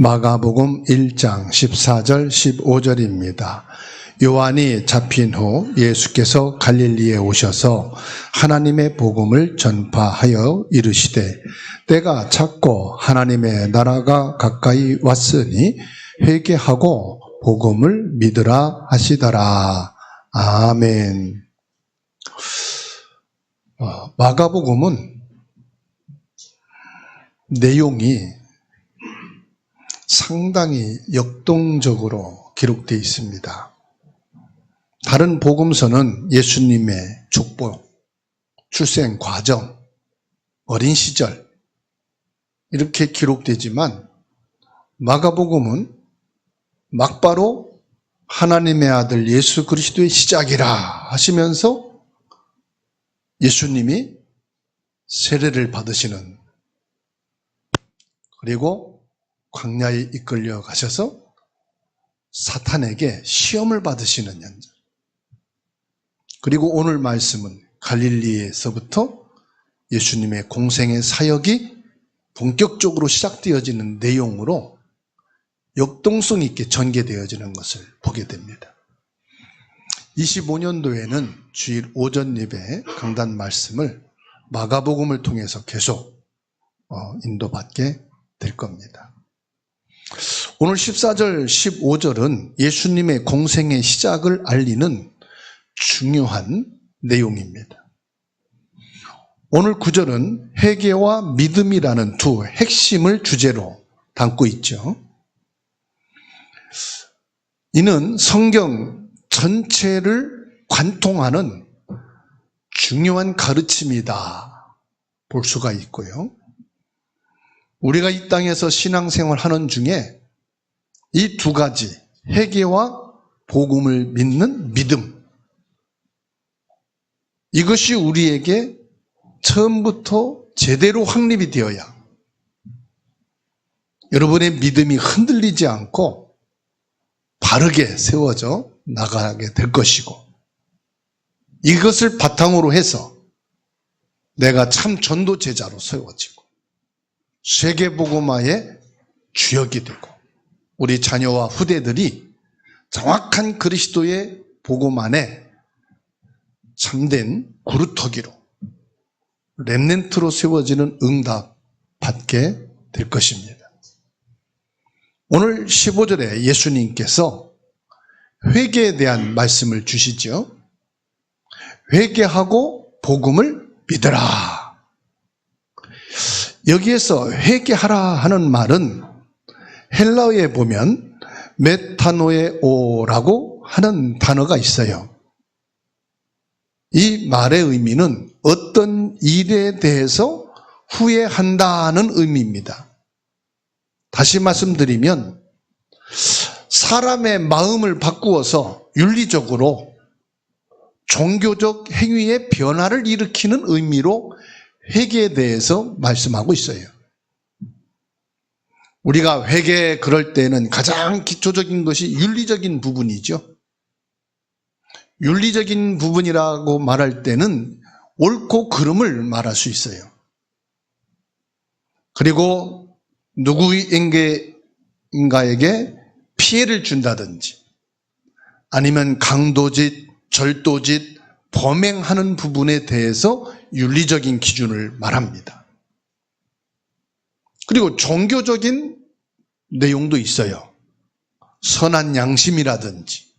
마가복음 1장 14절 15절입니다. 요한이 잡힌 후 예수께서 갈릴리에 오셔서 하나님의 복음을 전파하여 이르시되 때가 찼고 하나님의 나라가 가까이 왔으니 회개하고 복음을 믿으라 하시더라. 아멘. 마가복음은 내용이 상당히 역동적으로 기록되어 있습니다. 다른 복음서는 예수님의 축복, 출생 과정, 어린 시절 이렇게 기록되지만 마가복음은 막바로 하나님의 아들 예수 그리스도의 시작이라 하시면서 예수님이 세례를 받으시는, 그리고 광야에 이끌려 가셔서 사탄에게 시험을 받으시는 현장, 그리고 오늘 말씀은 갈릴리에서부터 예수님의 공생의 사역이 본격적으로 시작되어지는 내용으로 역동성 있게 전개되어지는 것을 보게 됩니다. 25년도에는 주일 오전 예배 강단 말씀을 마가복음을 통해서 계속 인도받게 될 겁니다. 오늘 14절, 15절은 예수님의 공생의 시작을 알리는 중요한 내용입니다. 오늘 9절은 회개와 믿음이라는 두 핵심을 주제로 담고 있죠. 이는 성경 전체를 관통하는 중요한 가르침이다 볼 수가 있고요. 우리가 이 땅에서 신앙생활 하는 중에 이 두 가지, 회개와 복음을 믿는 믿음, 이것이 우리에게 처음부터 제대로 확립이 되어야 여러분의 믿음이 흔들리지 않고 바르게 세워져 나가게 될 것이고, 이것을 바탕으로 해서 내가 참 전도 제자로 세워지고 세계복음화의 주역이 되고 우리 자녀와 후대들이 정확한 그리스도의 복음 안에 참된 구루터기로 렘넌트로 세워지는 응답 받게 될 것입니다. 오늘 15절에 예수님께서 회개에 대한 말씀을 주시죠. 회개하고 복음을 믿으라. 여기에서 회개하라 하는 말은 헬라어에 보면 메타노에오라고 하는 단어가 있어요. 이 말의 의미는 어떤 일에 대해서 후회한다는 의미입니다. 다시 말씀드리면 사람의 마음을 바꾸어서 윤리적으로 종교적 행위의 변화를 일으키는 의미로 회개에 대해서 말씀하고 있어요. 우리가 회개 그럴 때는 가장 기초적인 것이 윤리적인 부분이죠. 윤리적인 부분이라고 말할 때는 옳고 그름을 말할 수 있어요. 그리고 누구인가에게 피해를 준다든지 아니면 강도짓, 절도짓, 범행하는 부분에 대해서 윤리적인 기준을 말합니다. 그리고 종교적인 내용도 있어요. 선한 양심이라든지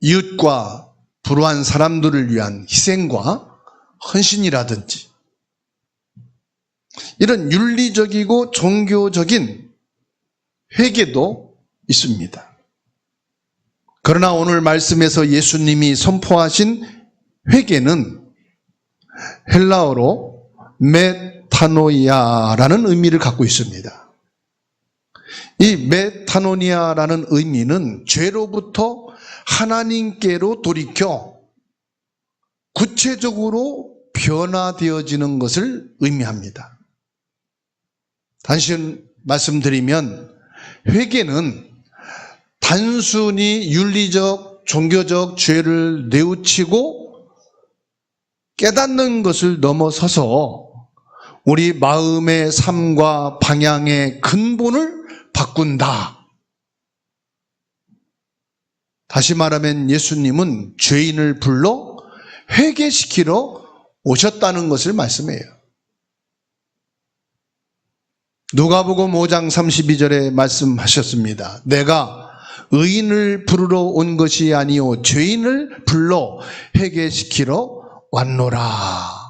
이웃과 불우한 사람들을 위한 희생과 헌신이라든지 이런 윤리적이고 종교적인 회개도 있습니다. 그러나 오늘 말씀에서 예수님이 선포하신 회개는 헬라어로 메타노이아라는 의미를 갖고 있습니다. 이 메타노니아라는 의미는 죄로부터 하나님께로 돌이켜 구체적으로 변화되어지는 것을 의미합니다. 다시 말씀드리면 회개는 단순히 윤리적, 종교적 죄를 뉘우치고 깨닫는 것을 넘어서서 우리 마음의 삶과 방향의 근본을 바꾼다. 다시 말하면 예수님은 죄인을 불러 회개시키러 오셨다는 것을 말씀해요. 누가복음 5장 32절에 말씀하셨습니다. 내가 의인을 부르러 온 것이 아니요 죄인을 불러 회개시키러 왔노라.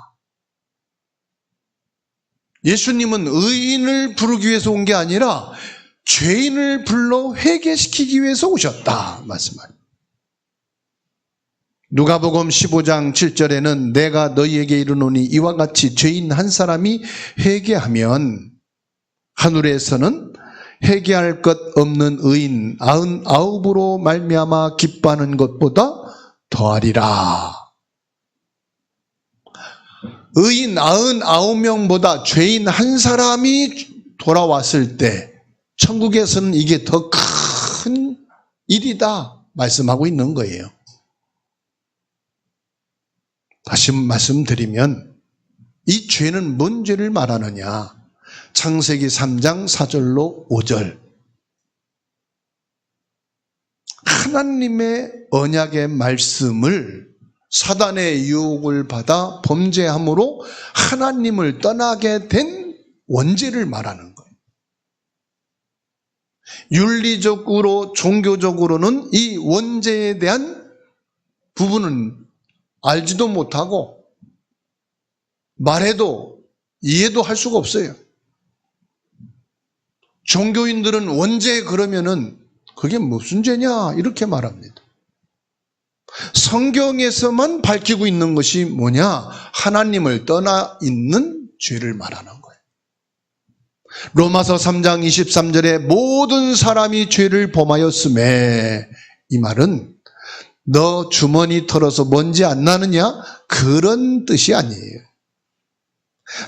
예수님은 의인을 부르기 위해서 온 게 아니라 죄인을 불러 회개시키기 위해서 오셨다 말씀합니다. 누가복음 15장 7절에는 내가 너희에게 이르노니 이와 같이 죄인 한 사람이 회개하면 하늘에서는 회개할 것 없는 의인 99으로 말미암아 기뻐하는 것보다 더하리라. 의인 99명보다 죄인 한 사람이 돌아왔을 때 천국에서는 이게 더 큰 일이다 말씀하고 있는 거예요. 다시 말씀드리면 이 죄는 뭔 죄를 말하느냐? 창세기 3장 4절로 5절. 하나님의 언약의 말씀을 사단의 유혹을 받아 범죄함으로 하나님을 떠나게 된 원죄를 말하는 거예요. 윤리적으로 종교적으로는 이 원죄에 대한 부분은 알지도 못하고 말해도 이해도 할 수가 없어요. 종교인들은 원죄 그러면은 그게 무슨 죄냐 이렇게 말합니다. 성경에서만 밝히고 있는 것이 뭐냐? 하나님을 떠나 있는 죄를 말하는 거예요. 로마서 3장 23절에 모든 사람이 죄를 범하였음에, 이 말은 너 주머니 털어서 먼지 안 나느냐? 그런 뜻이 아니에요.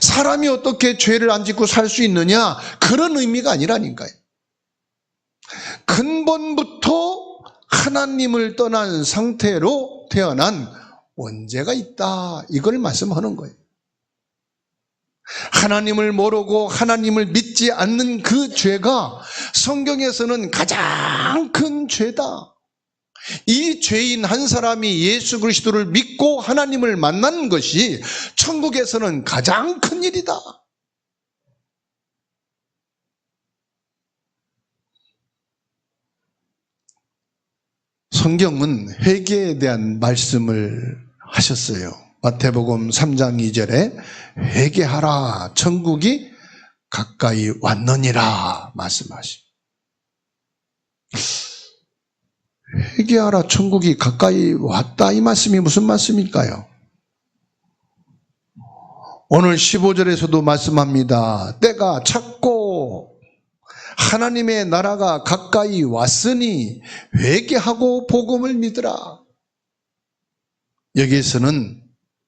사람이 어떻게 죄를 안 짓고 살 수 있느냐? 그런 의미가 아니라니까요. 근본부터 하나님을 떠난 상태로 태어난 원죄가 있다. 이걸 말씀하는 거예요. 하나님을 모르고 하나님을 믿지 않는 그 죄가 성경에서는 가장 큰 죄다. 이 죄인 한 사람이 예수 그리스도를 믿고 하나님을 만나는 것이 천국에서는 가장 큰 일이다. 성경은 회개에 대한 말씀을 하셨어요. 마태복음 3장 2절에 회개하라 천국이 가까이 왔느니라 말씀하십니다. 회개하라 천국이 가까이 왔다 이 말씀이 무슨 말씀일까요? 오늘 15절에서도 말씀합니다. 때가 찼고 하나님의 나라가 가까이 왔으니 회개하고 복음을 믿으라. 여기에서는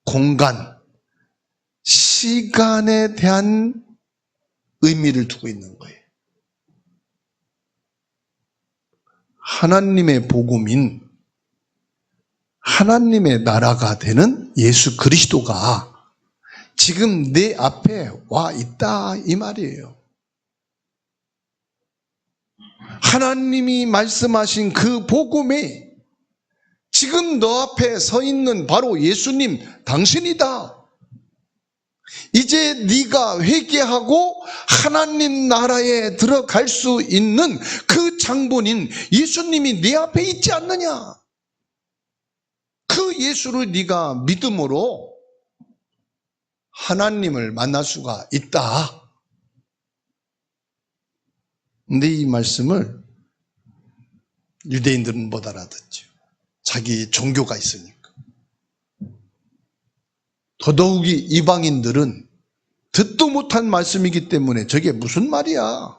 공간, 시간에 대한 의미를 두고 있는 거예요. 하나님의 복음인 하나님의 나라가 되는 예수 그리스도가 지금 내 앞에 와 있다 이 말이에요. 하나님이 말씀하신 그 복음에 지금 너 앞에 서 있는 바로 예수님 당신이다. 이제 네가 회개하고 하나님 나라에 들어갈 수 있는 그 장본인 예수님이 네 앞에 있지 않느냐. 그 예수를 네가 믿음으로 하나님을 만날 수가 있다. 근데 이 말씀을 유대인들은 못 알아듣죠. 자기 종교가 있으니까. 더더욱이 이방인들은 듣도 못한 말씀이기 때문에 저게 무슨 말이야?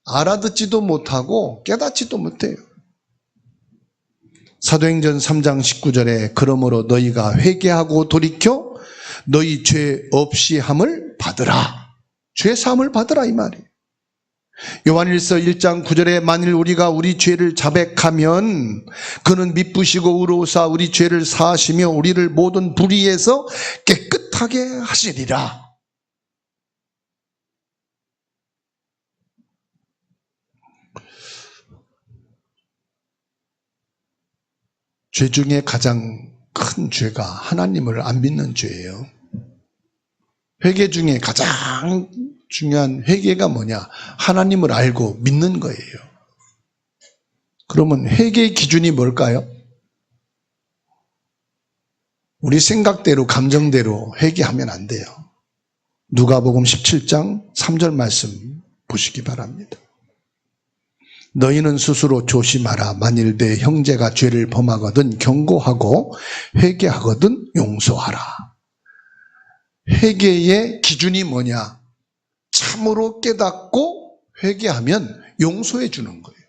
알아듣지도 못하고 깨닫지도 못해요. 사도행전 3장 19절에 그러므로 너희가 회개하고 돌이켜 너희 죄 없이 함을 받으라. 죄 사함을 받으라 이 말이에요. 요한일서 1장 9절에 만일 우리가 우리 죄를 자백하면 그는 미쁘시고 의로우사 우리 죄를 사하시며 우리를 모든 불의에서 깨끗하게 하시리라. 죄 중에 가장 큰 죄가 하나님을 안 믿는 죄예요. 회개 중에 가장 중요한 회개가 뭐냐? 하나님을 알고 믿는 거예요. 그러면 회개의 기준이 뭘까요? 우리 생각대로 감정대로 회개하면 안 돼요. 누가복음 17장 3절 말씀 보시기 바랍니다. 너희는 스스로 조심하라. 만일 내 형제가 죄를 범하거든 경고하고 회개하거든 용서하라. 회개의 기준이 뭐냐? 참으로 깨닫고 회개하면 용서해 주는 거예요.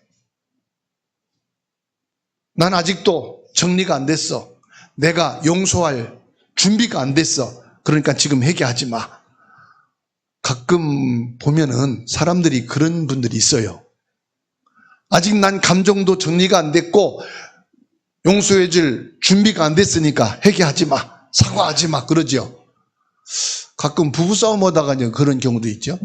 난 아직도 정리가 안 됐어. 내가 용서할 준비가 안 됐어. 그러니까 지금 회개하지 마. 가끔 보면은 사람들이 그런 분들이 있어요. 아직 난 감정도 정리가 안 됐고 용서해 줄 준비가 안 됐으니까 회개하지 마. 사과하지 마. 그러죠. 가끔 부부싸움 하다가 그런 경우도 있죠.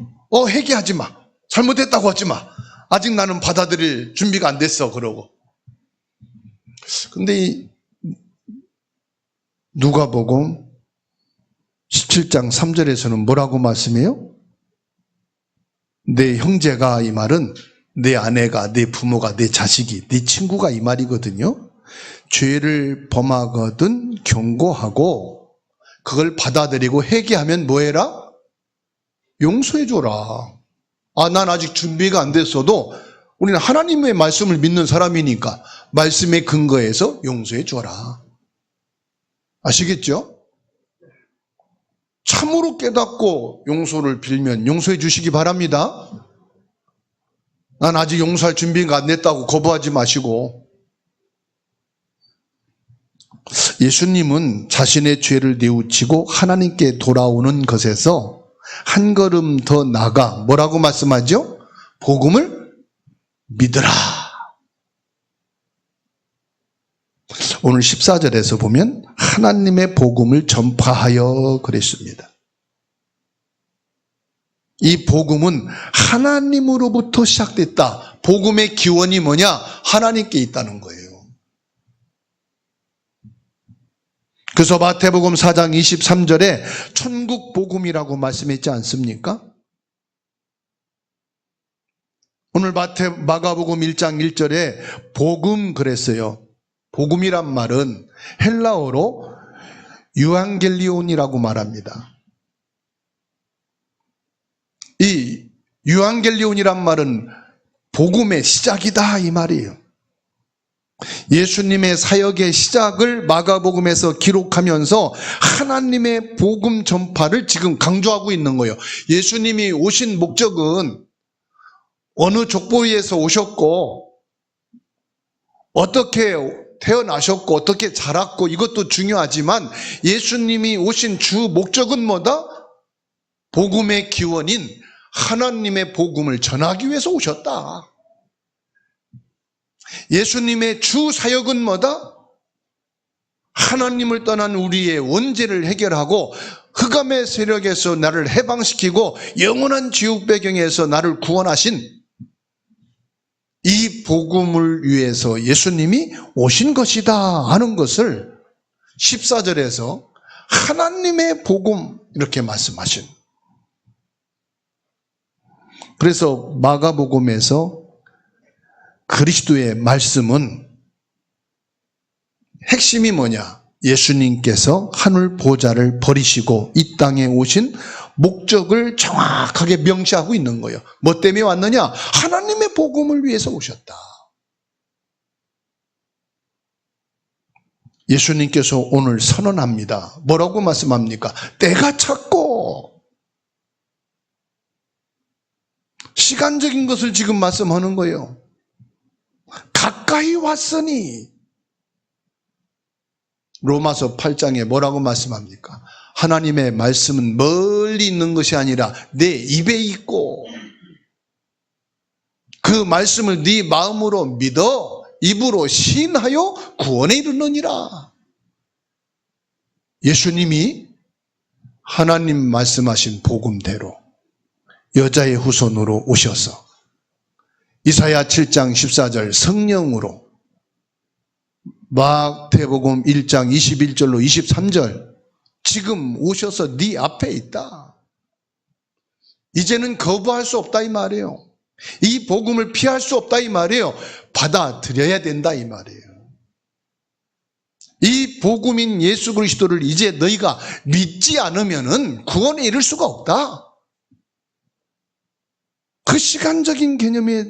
회개하지 마. 잘못했다고 하지 마. 아직 나는 받아들일 준비가 안 됐어. 그러고. 근데 이 누가복음 17장 3절에서는 뭐라고 말씀해요? 내 형제가, 이 말은 내 아내가, 내 부모가, 내 자식이, 내 친구가 이 말이거든요. 죄를 범하거든 경고하고 그걸 받아들이고 회개하면 뭐해라? 용서해줘라. 난 아직 준비가 안 됐어도 우리는 하나님의 말씀을 믿는 사람이니까 말씀에 근거해서 용서해줘라. 아시겠죠? 참으로 깨닫고 용서를 빌면 용서해 주시기 바랍니다. 난 아직 용서할 준비가 안 됐다고 거부하지 마시고. 예수님은 자신의 죄를 뉘우치고 하나님께 돌아오는 것에서 한 걸음 더 나아가 뭐라고 말씀하죠? 복음을 믿으라. 오늘 14절에서 보면 하나님의 복음을 전파하여 그랬습니다. 이 복음은 하나님으로부터 시작됐다. 복음의 기원이 뭐냐? 하나님께 있다는 거예요. 그래서 마태복음 4장 23절에 천국 복음이라고 말씀했지 않습니까? 오늘 마가복음 1장 1절에 복음 그랬어요. 복음이란 말은 헬라어로 유앙겔리온이라고 말합니다. 이 유앙겔리온이란 말은 복음의 시작이다 이 말이에요. 예수님의 사역의 시작을 마가복음에서 기록하면서 하나님의 복음 전파를 지금 강조하고 있는 거예요. 예수님이 오신 목적은 어느 족보에서 오셨고 어떻게 태어나셨고 어떻게 자랐고 이것도 중요하지만 예수님이 오신 주 목적은 뭐다? 복음의 기원인 하나님의 복음을 전하기 위해서 오셨다. 예수님의 주 사역은 뭐다? 하나님을 떠난 우리의 원죄를 해결하고 흑암의 세력에서 나를 해방시키고 영원한 지옥 배경에서 나를 구원하신 이 복음을 위해서 예수님이 오신 것이다 하는 것을 14절에서 하나님의 복음 이렇게 말씀하신. 그래서 마가복음에서 그리스도의 말씀은 핵심이 뭐냐? 예수님께서 하늘 보좌를 버리시고 이 땅에 오신 목적을 정확하게 명시하고 있는 거예요. 뭐 때문에 왔느냐? 하나님의 복음을 위해서 오셨다. 예수님께서 오늘 선언합니다. 뭐라고 말씀합니까? 때가 찼고 시간적인 것을 지금 말씀하는 거예요. 가까이 왔으니. 로마서 8장에 뭐라고 말씀합니까? 하나님의 말씀은 멀리 있는 것이 아니라 내 입에 있고 그 말씀을 네 마음으로 믿어 입으로 시인하여 구원에 이르느니라. 예수님이 하나님 말씀하신 복음대로 여자의 후손으로 오셔서 이사야 7장 14절 성령으로 마태복음 1장 21절로 23절 지금 오셔서 네 앞에 있다. 이제는 거부할 수 없다 이 말이에요. 이 복음을 피할 수 없다 이 말이에요. 받아들여야 된다 이 말이에요. 이 복음인 예수 그리스도를 이제 너희가 믿지 않으면은 구원에 이를 수가 없다. 그 시간적인 개념에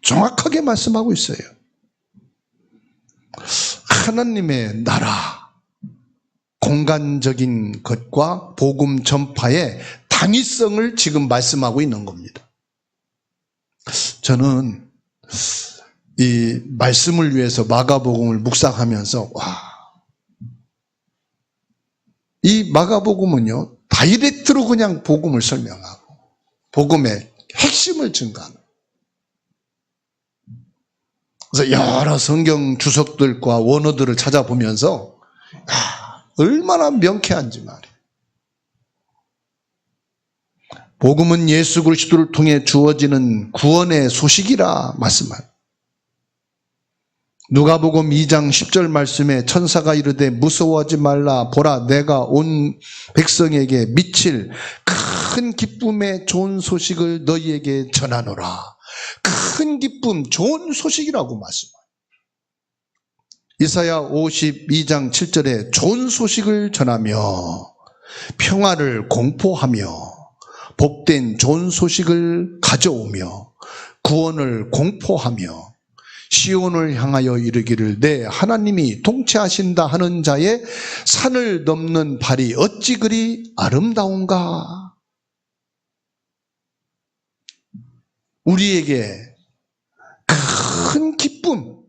정확하게 말씀하고 있어요. 하나님의 나라, 공간적인 것과 복음 전파의 당위성을 지금 말씀하고 있는 겁니다. 저는 이 말씀을 위해서 마가복음을 묵상하면서 이 마가복음은요 다이렉트로 그냥 복음을 설명하고 복음의 핵심을 증가하는. 그래서 여러 성경 주석들과 원어들을 찾아보면서 얼마나 명쾌한지 말이에요. 복음은 예수 그리스도를 통해 주어지는 구원의 소식이라 말씀합니다. 누가복음 2장 10절 말씀에 천사가 이르되 무서워하지 말라 보라 내가 온 백성에게 미칠 큰 기쁨의 좋은 소식을 너희에게 전하노라. 큰 기쁨, 좋은 소식이라고 말씀합니다. 이사야 52장 7절에 좋은 소식을 전하며 평화를 공포하며 복된 좋은 소식을 가져오며 구원을 공포하며 시온을 향하여 이르기를 내 하나님이 통치하신다 하는 자의 산을 넘는 발이 어찌 그리 아름다운가. 우리에게 큰 기쁨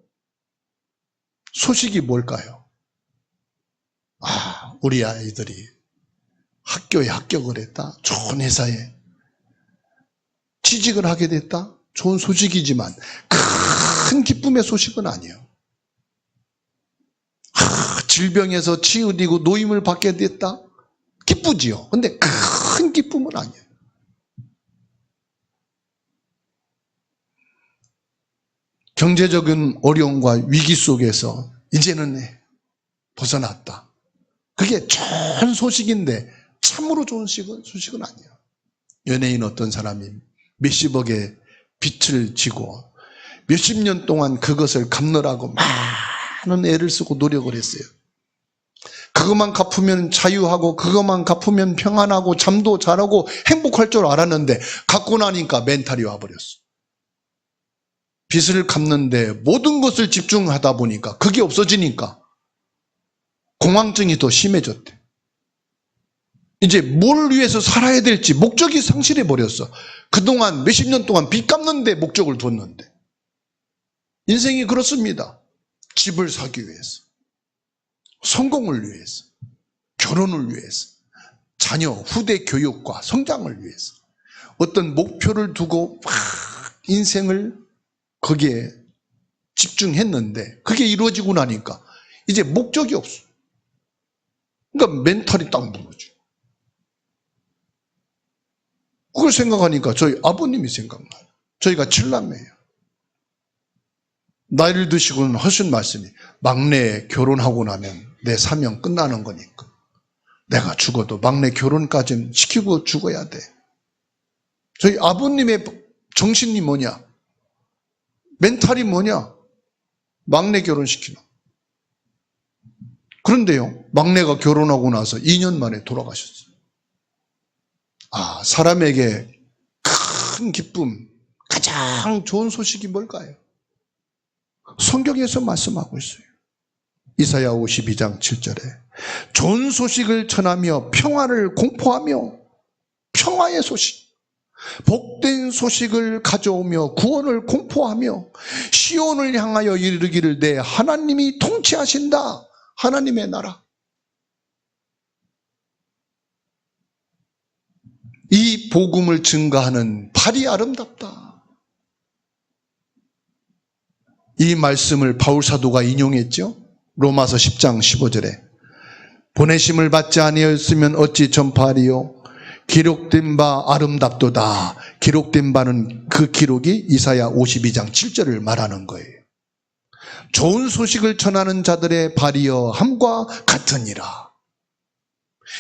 소식이 뭘까요? 우리 아이들이 학교에 합격을 했다. 좋은 회사에 취직을 하게 됐다. 좋은 소식이지만 큰 기쁨의 소식은 아니에요. 질병에서 치유되고 노임을 받게 됐다. 기쁘지요. 근데 큰 기쁨은 아니에요. 경제적인 어려움과 위기 속에서 이제는 벗어났다. 그게 좋은 소식인데 참으로 좋은 소식은 아니에요. 연예인 어떤 사람이 몇십억의 빚을 지고 몇십 년 동안 그것을 갚느라고 많은 애를 쓰고 노력을 했어요. 그것만 갚으면 자유하고 그것만 갚으면 평안하고 잠도 잘하고 행복할 줄 알았는데 갚고 나니까 멘탈이 와버렸어. 빚을 갚는데 모든 것을 집중하다 보니까 그게 없어지니까 공황증이 더 심해졌대. 이제 뭘 위해서 살아야 될지 목적이 상실해 버렸어. 그동안 몇십 년 동안 빚 갚는 데 목적을 뒀는데. 인생이 그렇습니다. 집을 사기 위해서, 성공을 위해서, 결혼을 위해서, 자녀, 후대 교육과 성장을 위해서 어떤 목표를 두고 막 인생을 거기에 집중했는데 그게 이루어지고 나니까 이제 목적이 없어. 그러니까 멘탈이 딱 무너져. 그걸 생각하니까 저희 아버님이 생각나요. 저희가 7남매예요. 나이를 드시고는 하신 말씀이 막내 결혼하고 나면 내 사명 끝나는 거니까 내가 죽어도 막내 결혼까지는 시키고 죽어야 돼. 저희 아버님의 정신이 뭐냐? 멘탈이 뭐냐? 막내 결혼시키는. 그런데요, 막내가 결혼하고 나서 2년 만에 돌아가셨어요. 사람에게 큰 기쁨, 가장 좋은 소식이 뭘까요? 성경에서 말씀하고 있어요. 이사야 52장 7절에 좋은 소식을 전하며 평화를 공포하며 평화의 소식, 복된 소식을 가져오며 구원을 공포하며 시온을 향하여 이르기를 내 하나님이 통치하신다. 하나님의 나라. 이 복음을 증거하는 발이 아름답다. 이 말씀을 바울 사도가 인용했죠. 로마서 10장 15절에 보내심을 받지 아니하였으면 어찌 전파하리요. 기록된 바 아름답도다. 기록된 바는 그 기록이 이사야 52장 7절을 말하는 거예요. 좋은 소식을 전하는 자들의 발이여 함과 같으니라.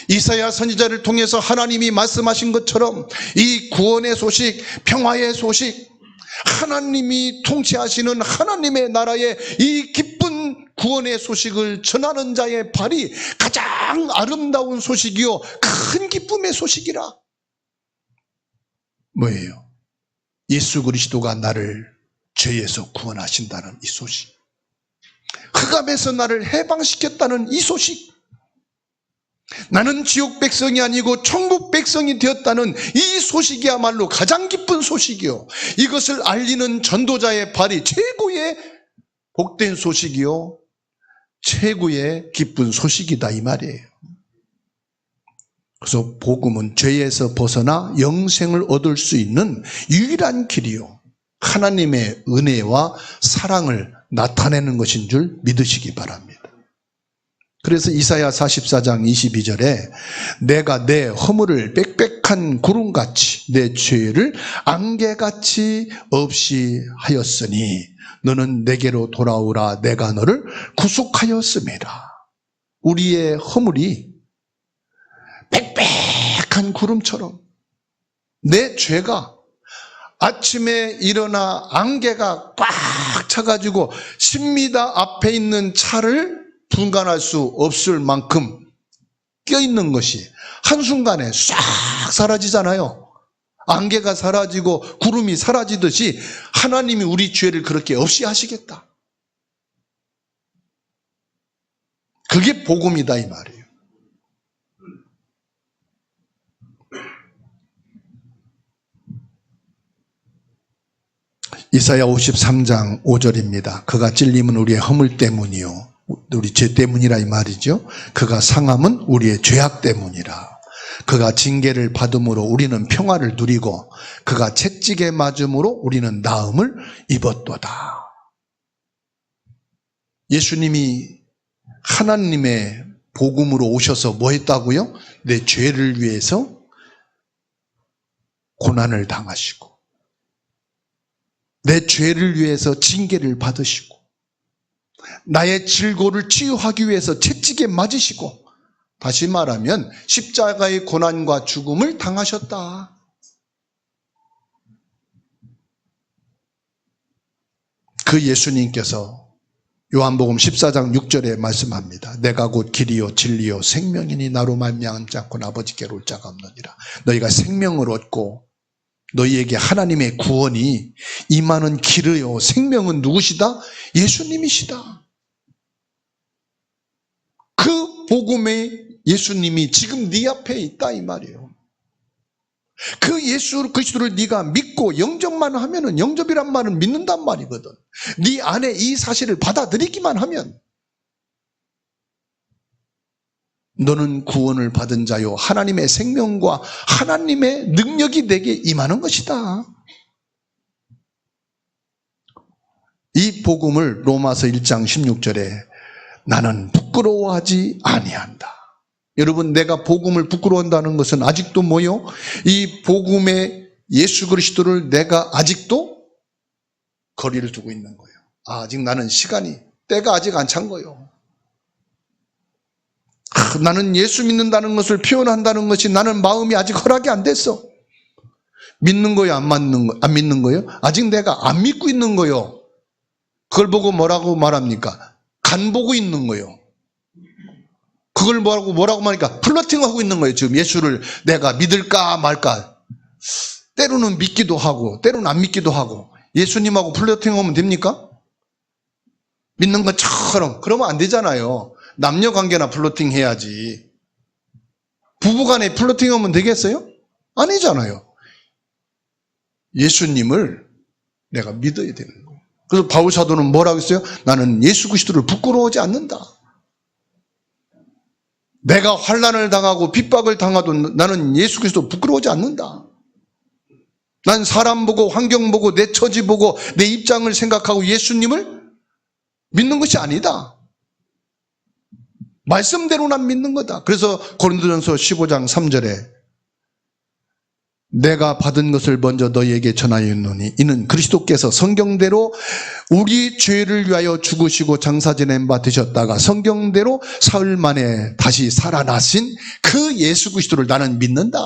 이사야 선지자를 통해서 하나님이 말씀하신 것처럼 이 구원의 소식, 평화의 소식, 하나님이 통치하시는 하나님의 나라의 이 기쁜 구원의 소식을 전하는 자의 발이 가장 아름다운 소식이요 큰 기쁨의 소식이라. 뭐예요? 예수 그리스도가 나를 죄에서 구원하신다는 이 소식, 흑암에서 나를 해방시켰다는 이 소식, 나는 지옥 백성이 아니고 천국 백성이 되었다는 이 소식이야말로 가장 기쁜 소식이요, 이것을 알리는 전도자의 발이 최고의 복된 소식이요 최고의 기쁜 소식이다 이 말이에요. 그래서 복음은 죄에서 벗어나 영생을 얻을 수 있는 유일한 길이요 하나님의 은혜와 사랑을 나타내는 것인 줄 믿으시기 바랍니다. 그래서 이사야 44장 22절에 내가 내 허물을 빽빽한 구름같이 내 죄를 안개같이 없이 하였으니 너는 내게로 돌아오라. 내가 너를 구속하였음이라. 우리의 허물이 빽빽한 구름처럼, 내 죄가 아침에 일어나 안개가 꽉 차가지고 10m 앞에 있는 차를 분간할 수 없을 만큼 껴있는 것이 한순간에 싹 사라지잖아요. 안개가 사라지고 구름이 사라지듯이 하나님이 우리 죄를 그렇게 없이 하시겠다. 그게 복음이다 이 말이에요. 이사야 53장 5절입니다. 그가 찔림은 우리의 허물 때문이요 우리 죄 때문이라 이 말이죠. 그가 상함은 우리의 죄악 때문이라. 그가 징계를 받음으로 우리는 평화를 누리고 그가 채찍에 맞음으로 우리는 나음을 입었도다. 예수님이 하나님의 복음으로 오셔서 뭐 했다고요? 내 죄를 위해서 고난을 당하시고 내 죄를 위해서 징계를 받으시고 나의 질고를 치유하기 위해서 채찍에 맞으시고, 다시 말하면 십자가의 고난과 죽음을 당하셨다. 그 예수님께서 요한복음 14장 6절에 말씀합니다. 내가 곧 길이요 진리요 생명이니 나로 말미암지 않고는 아버지께로 올 자가 없느니라. 너희가 생명을 얻고 너희에게 하나님의 구원이 임하는 길이요 생명은 누구시다? 예수님이시다. 그 복음의 예수님이 지금 네 앞에 있다 이 말이에요. 그 예수 그리스도를 네가 믿고 영접만 하면은, 영접이란 말은 믿는단 말이거든. 네 안에 이 사실을 받아들이기만 하면 너는 구원을 받은 자요 하나님의 생명과 하나님의 능력이 내게 임하는 것이다. 이 복음을 로마서 1장 16절에 나는 부끄러워하지 아니한다. 여러분, 내가 복음을 부끄러워한다는 것은 아직도 뭐요? 이 복음의 예수 그리스도를 내가 아직도 거리를 두고 있는 거예요. 아직 나는 때가 아직 안 찬 거예요. 나는 예수 믿는다는 것을 표현한다는 것이 나는 마음이 아직 허락이 안 됐어. 믿는 거예요? 안 믿는 거예요? 아직 내가 안 믿고 있는 거예요. 그걸 보고 뭐라고 말합니까? 간 보고 있는 거예요. 그걸 뭐라고 말하니까 플러팅하고 있는 거예요. 지금 예수를 내가 믿을까 말까. 때로는 믿기도 하고 때로는 안 믿기도 하고. 예수님하고 플러팅하면 됩니까? 믿는 것처럼. 그러면 안 되잖아요. 남녀 관계나 플러팅 해야지. 부부간에 플러팅하면 되겠어요? 아니잖아요. 예수님을 내가 믿어야 되는 거예요. 그래서 바울 사도는 뭐라고 했어요? 나는 예수 그리스도를 부끄러워하지 않는다. 내가 환난을 당하고 핍박을 당하도 나는 예수 그리스도 부끄러워하지 않는다. 난 사람 보고 환경 보고 내 처지 보고 내 입장을 생각하고 예수님을 믿는 것이 아니다. 말씀대로 난 믿는 거다. 그래서 고린도전서 15장 3절에 내가 받은 것을 먼저 너희에게 전하였노니 이는 그리스도께서 성경대로 우리 죄를 위하여 죽으시고 장사 지낸 바 되셨다가 성경대로 사흘 만에 다시 살아나신 그 예수 그리스도를 나는 믿는다.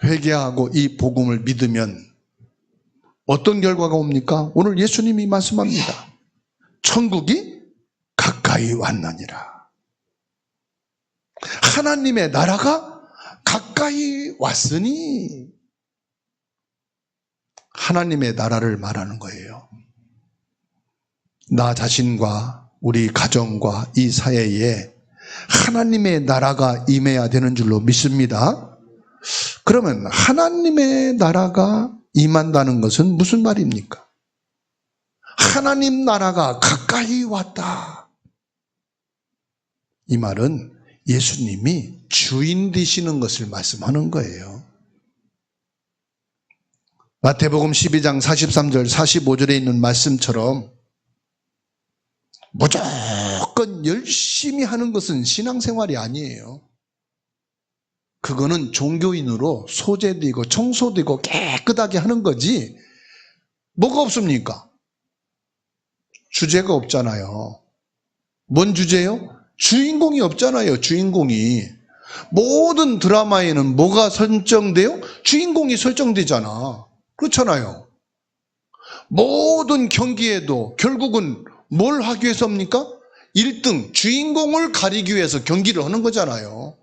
회개하고 이 복음을 믿으면 어떤 결과가 옵니까? 오늘 예수님이 말씀합니다. 천국이 가까이 왔느니라. 하나님의 나라가 가까이 왔으니 하나님의 나라를 말하는 거예요. 나 자신과 우리 가정과 이 사회에 하나님의 나라가 임해야 되는 줄로 믿습니다. 그러면 하나님의 나라가 임한다는 것은 무슨 말입니까? 하나님 나라가 가까이 왔다. 이 말은 예수님이 주인 되시는 것을 말씀하는 거예요. 마태복음 12장 43절 45절에 있는 말씀처럼 무조건 열심히 하는 것은 신앙생활이 아니에요. 그거는 종교인으로 소재되고 청소되고 깨끗하게 하는 거지 뭐가 없습니까? 주제가 없잖아요. 뭔 주제요? 주인공이 없잖아요. 주인공이. 모든 드라마에는 뭐가 설정돼요? 주인공이 설정되잖아. 그렇잖아요. 모든 경기에도 결국은 뭘 하기 위해서입니까? 1등 주인공을 가리기 위해서 경기를 하는 거잖아요.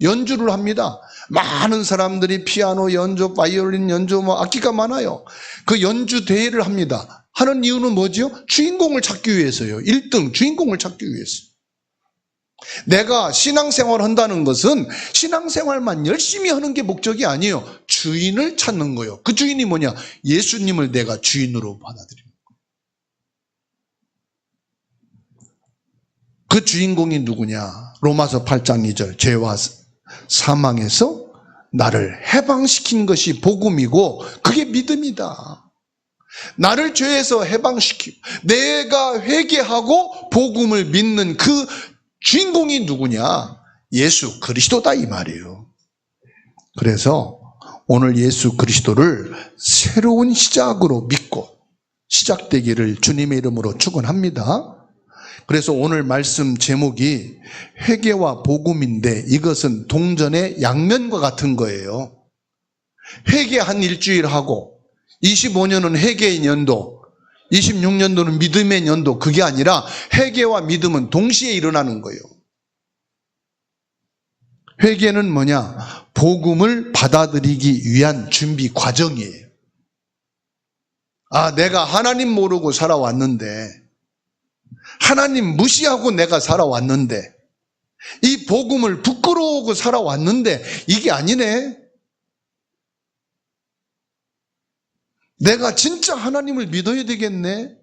연주를 합니다. 많은 사람들이 피아노 연주, 바이올린 연주, 악기가 많아요. 그 연주 대회를 합니다. 하는 이유는 뭐지요? 주인공을 찾기 위해서요. 1등 주인공을 찾기 위해서. 내가 신앙생활을 한다는 것은 신앙생활만 열심히 하는 게 목적이 아니에요. 주인을 찾는 거예요. 그 주인이 뭐냐? 예수님을 내가 주인으로 받아들이는 거예요. 그 주인공이 누구냐? 로마서 8장 2절 죄와 사망에서 나를 해방시킨 것이 복음이고 그게 믿음이다. 나를 죄에서 해방시키고 내가 회개하고 복음을 믿는 그 주인공이 누구냐? 예수 그리스도다 이 말이에요. 그래서 오늘 예수 그리스도를 새로운 시작으로 믿고 시작되기를 주님의 이름으로 축원합니다. 그래서 오늘 말씀 제목이 회개와 복음인데 이것은 동전의 양면과 같은 거예요. 회개 한 일주일 하고 25년은 회개의 연도, 26년도는 믿음의 연도, 그게 아니라 회개와 믿음은 동시에 일어나는 거예요. 회개는 뭐냐? 복음을 받아들이기 위한 준비 과정이에요. 아, 내가 하나님 모르고 살아왔는데, 하나님 무시하고 내가 살아왔는데, 이 복음을 부끄러워하고 살아왔는데 이게 아니네. 내가 진짜 하나님을 믿어야 되겠네.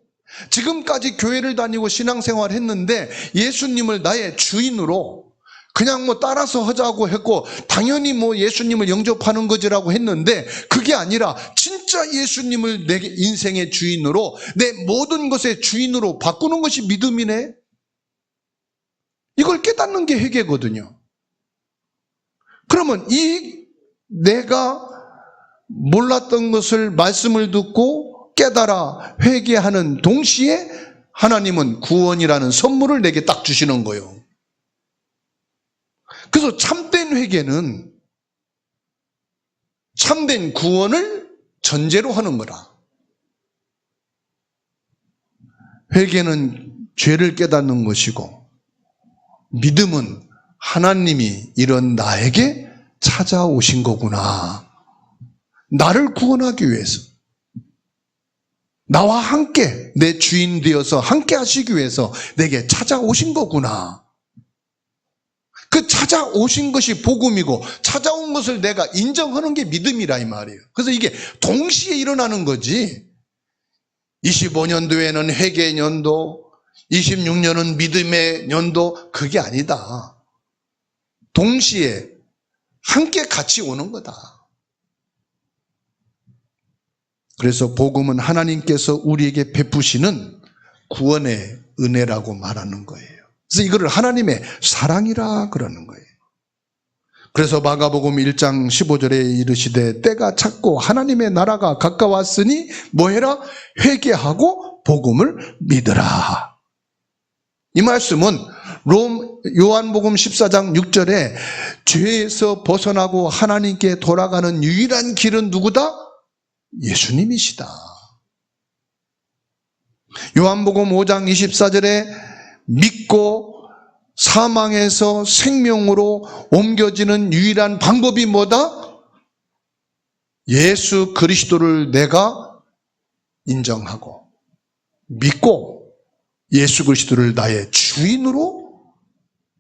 지금까지 교회를 다니고 신앙생활 했는데 예수님을 나의 주인으로 그냥 따라서 하자고 했고 당연히 예수님을 영접하는 거지라고 했는데 그게 아니라 진짜 예수님을 내 인생의 주인으로 내 모든 것의 주인으로 바꾸는 것이 믿음이네. 이걸 깨닫는 게 회개거든요. 그러면 이 내가 몰랐던 것을 말씀을 듣고 깨달아 회개하는 동시에 하나님은 구원이라는 선물을 내게 딱 주시는 거예요. 그래서 참된 회개는 참된 구원을 전제로 하는 거라. 회개는 죄를 깨닫는 것이고 믿음은 하나님이 이런 나에게 찾아오신 거구나. 나를 구원하기 위해서 나와 함께 내 주인 되어서 함께 하시기 위해서 내게 찾아오신 거구나. 그 찾아오신 것이 복음이고 찾아온 것을 내가 인정하는 게 믿음이라 이 말이에요. 그래서 이게 동시에 일어나는 거지. 25년도에는 회개의 연도, 26년은 믿음의 연도, 그게 아니다. 동시에 함께 같이 오는 거다. 그래서 복음은 하나님께서 우리에게 베푸시는 구원의 은혜라고 말하는 거예요. 그래서 이거를 하나님의 사랑이라 그러는 거예요. 그래서 마가복음 1장 15절에 이르시되 때가 찼고 하나님의 나라가 가까웠으니 뭐해라? 회개하고 복음을 믿으라. 이 말씀은 요한복음 14장 6절에 죄에서 벗어나고 하나님께 돌아가는 유일한 길은 누구다? 예수님이시다. 요한복음 5장 24절에 믿고 사망에서 생명으로 옮겨지는 유일한 방법이 뭐다? 예수 그리스도를 내가 인정하고 믿고 예수 그리스도를 나의 주인으로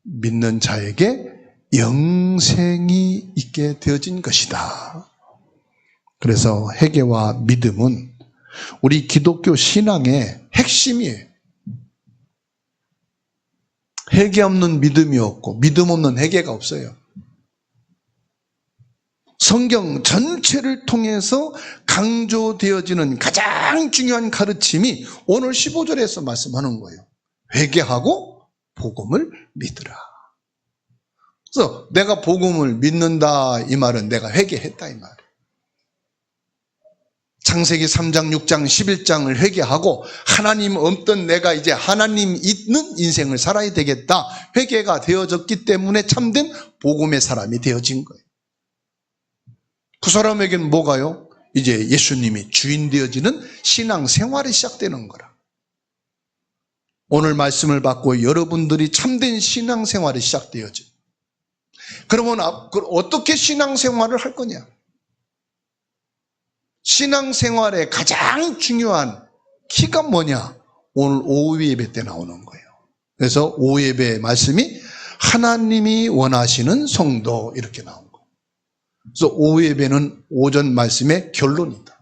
믿는 자에게 영생이 있게 되어진 것이다. 그래서 회개와 믿음은 우리 기독교 신앙의 핵심이에요. 회개 없는 믿음이 없고 믿음 없는 회개가 없어요. 성경 전체를 통해서 강조되어지는 가장 중요한 가르침이 오늘 15절에서 말씀하는 거예요. 회개하고 복음을 믿으라. 그래서 내가 복음을 믿는다 이 말은 내가 회개했다 이 말이에요. 창세기 3장, 6장, 11장을 회개하고 하나님 없던 내가 이제 하나님 있는 인생을 살아야 되겠다. 회개가 되어졌기 때문에 참된 복음의 사람이 되어진 거예요. 그 사람에게는 뭐가요? 이제 예수님이 주인 되어지는 신앙 생활이 시작되는 거라. 오늘 말씀을 받고 여러분들이 참된 신앙 생활이 시작되어져. 그러면 어떻게 신앙 생활을 할 거냐? 신앙생활의 가장 중요한 키가 뭐냐? 오늘 오후 예배 때 나오는 거예요. 그래서 오후 예배의 말씀이 하나님이 원하시는 성도 이렇게 나온 거예요. 그래서 오후 예배는 오전 말씀의 결론이다.